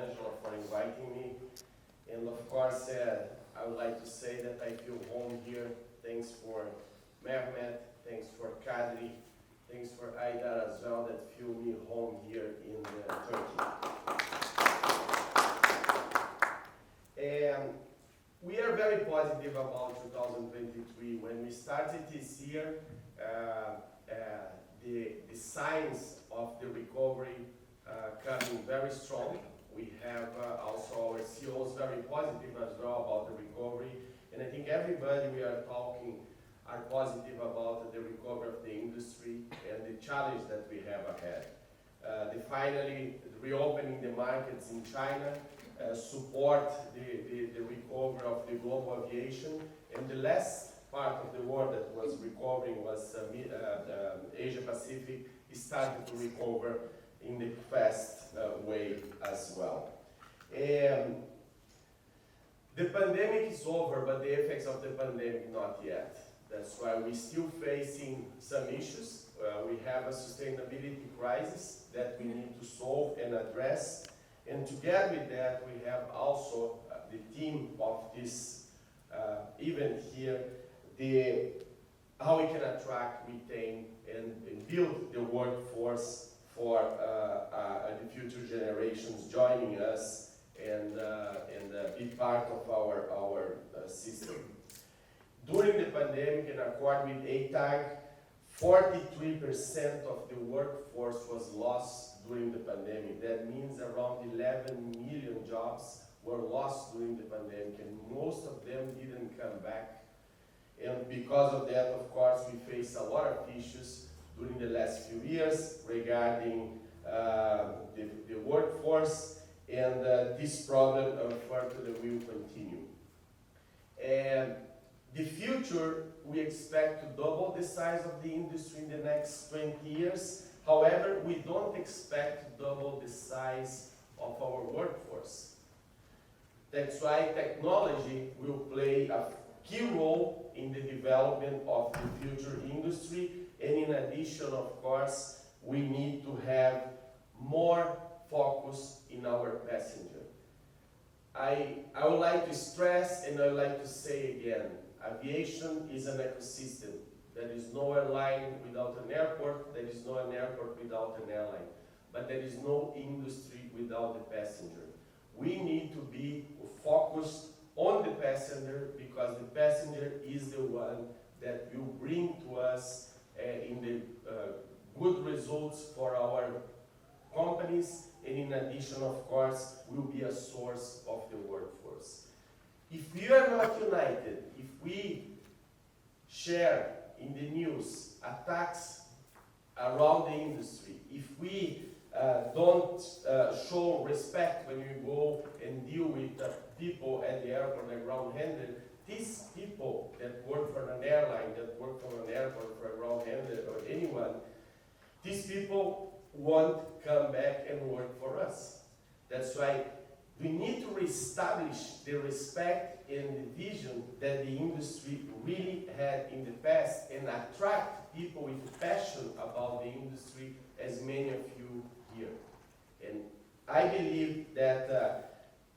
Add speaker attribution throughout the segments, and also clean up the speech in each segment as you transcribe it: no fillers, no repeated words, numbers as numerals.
Speaker 1: Angela, for inviting me. And of course, I would like to say that I feel home here. Thanks for Mehmet, thanks for Kadri, thanks for Aydar as well, that feel me home here in Turkey. And we are very positive about 2023. When we started this year, the signs of the recovery coming very strong. We have also our CEOs very positive as well about the recovery. And I think everybody we are talking are positive about the recovery of the industry and the challenge that we have ahead. Finally, reopening the markets in China support the recovery of the global aviation. And the last part of the world that was recovering was Asia Pacific is starting to recover in the fast way as well. The pandemic is over, but the effects of the pandemic not yet. That's why we're still facing some issues. We have a sustainability crisis that we need to solve and address. And together with that, we have also the theme of this event here, how we can attract, retain, and build the workforce for the future generations joining us and be part of our system. During the pandemic, in accord with ATAG, 43% of the workforce was lost during the pandemic. That means around 11 million jobs were lost during the pandemic, and most of them didn't come back. And because of that, of course, we face a lot of issues during the last few years regarding the workforce, and this problem unfortunately will continue. And the future, we expect to double the size of the industry in the next 20 years. However, we don't expect to double the size of our workforce. That's why technology will play a key role in the development of the future industry. And in addition, of course, we need to have more focus in our passenger. I would like to stress, and I would like to say again, aviation is an ecosystem. There is no airline without an airport, there is no an airport without an airline, but there is no industry without the passenger. We need to be focused on the passenger, because the passenger is the one that will bring to us in the good results for our companies, and in addition, of course, will be a source of the workforce. If we are not united, if we share in the news attacks around the industry, if we don't show respect when we go and deal with people at the airport, the ground handler, these people that work for an airline, that work for an airport, for a ground handler, or anyone, these people won't come back and work for us. That's why we need to reestablish the respect and the vision that the industry really had in the past, and attract people with passion about the industry, as many of you here. And I believe that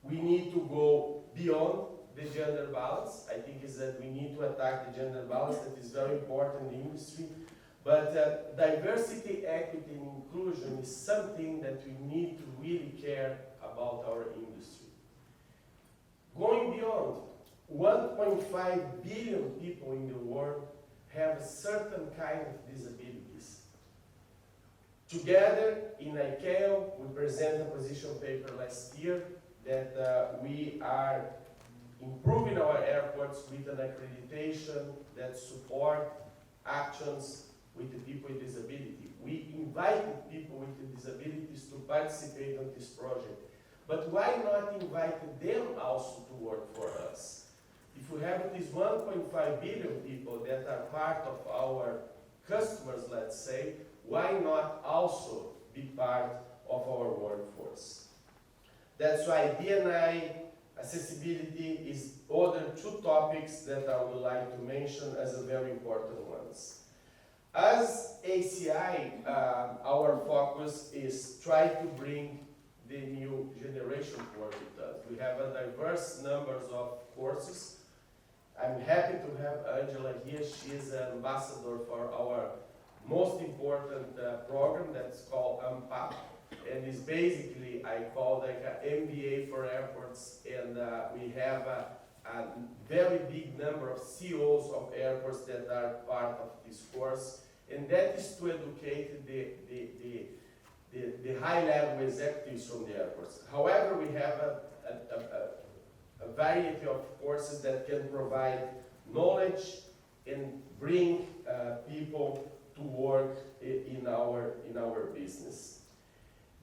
Speaker 1: we need to go beyond the gender balance. I think is that we need to attack the gender balance that is very important in the industry. But diversity, equity, and inclusion is something that we need to really care about our industry. Going beyond, 1.5 billion people in the world have a certain kind of disabilities. Together in ICAO, we presented a position paper last year that we are improving our airports with an accreditation that support actions with the people with disability. We invited people with disabilities to participate on this project. But why not invite them also to work for us? If we have these 1.5 billion people that are part of our customers, let's say, why not also be part of our workforce? That's why D&I, accessibility is other two topics that I would like to mention as a very important ones. As ACI, our focus is try to bring the new generation work with us. We have a diverse numbers of courses. I'm happy to have Angela here. She is an ambassador for our most important program that's called UMPAP, and is basically, I call like an MBA for airports, and we have a very big number of CEOs of airports that are part of this course, and that is to educate the high-level executives from the airports. However, we have a variety of courses that can provide knowledge and bring people to work in our business.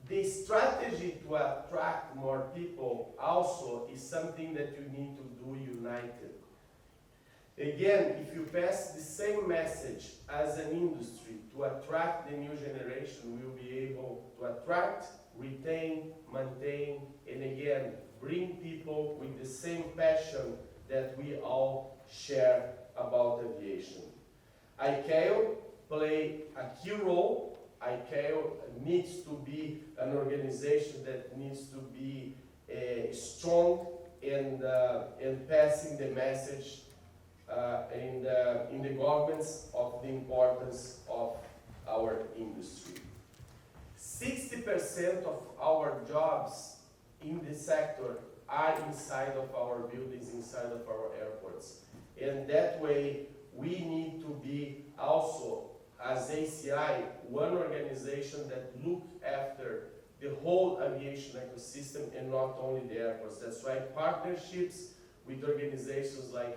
Speaker 1: The strategy to attract more people also is something that you need to do united. Again, if you pass the same message as an industry to attract the new generation, we will be able to attract, retain, maintain, and again, bring people with the same passion that we all share about aviation. ICAO play a key role. ICAO needs to be an organization that needs to be strong in passing the message in the governments of the importance of our industry. 60% of our jobs in this sector are inside of our buildings, inside of our airports. And that way, we need to be also, as ACI, one organization that look after the whole aviation ecosystem and not only the airports. That's why partnerships with organizations like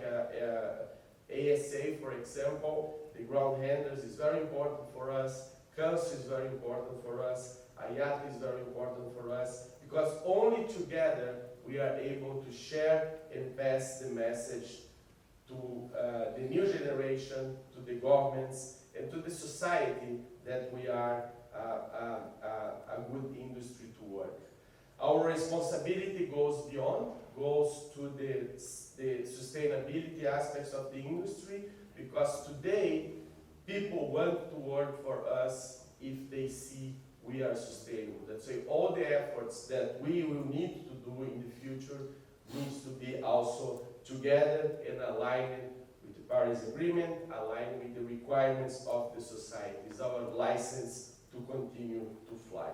Speaker 1: ASA, for example, the ground handlers is very important for us, CULS is very important for us, IATA is very important for us, because only together we are able to share and pass the message to the new generation, to the governments, and to the society that we are a good industry to work. Our responsibility goes beyond, goes to the sustainability aspects of the industry, because today people want to work for us if they see we are sustainable. That's why all the efforts that we will need to do in the future needs to be also together and aligned with the Paris Agreement, aligned with the requirements of the society. It's our license to continue to fly.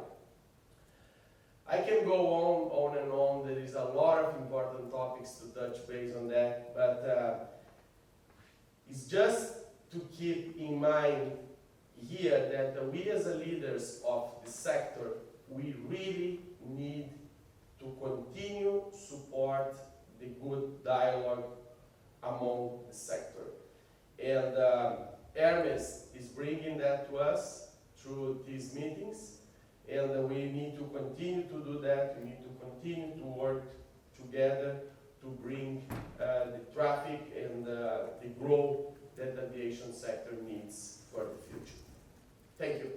Speaker 1: I can go on and on. There is a lot of important topics to touch base on that, but it's just to keep in mind here that we as leaders of the sector, we really need to continue support the good dialogue among the sector. And Hermes is bringing that to us through these meetings, and we need to continue to do that. We need to continue to work together to bring the traffic and the growth that the aviation sector needs for the future. Thank you.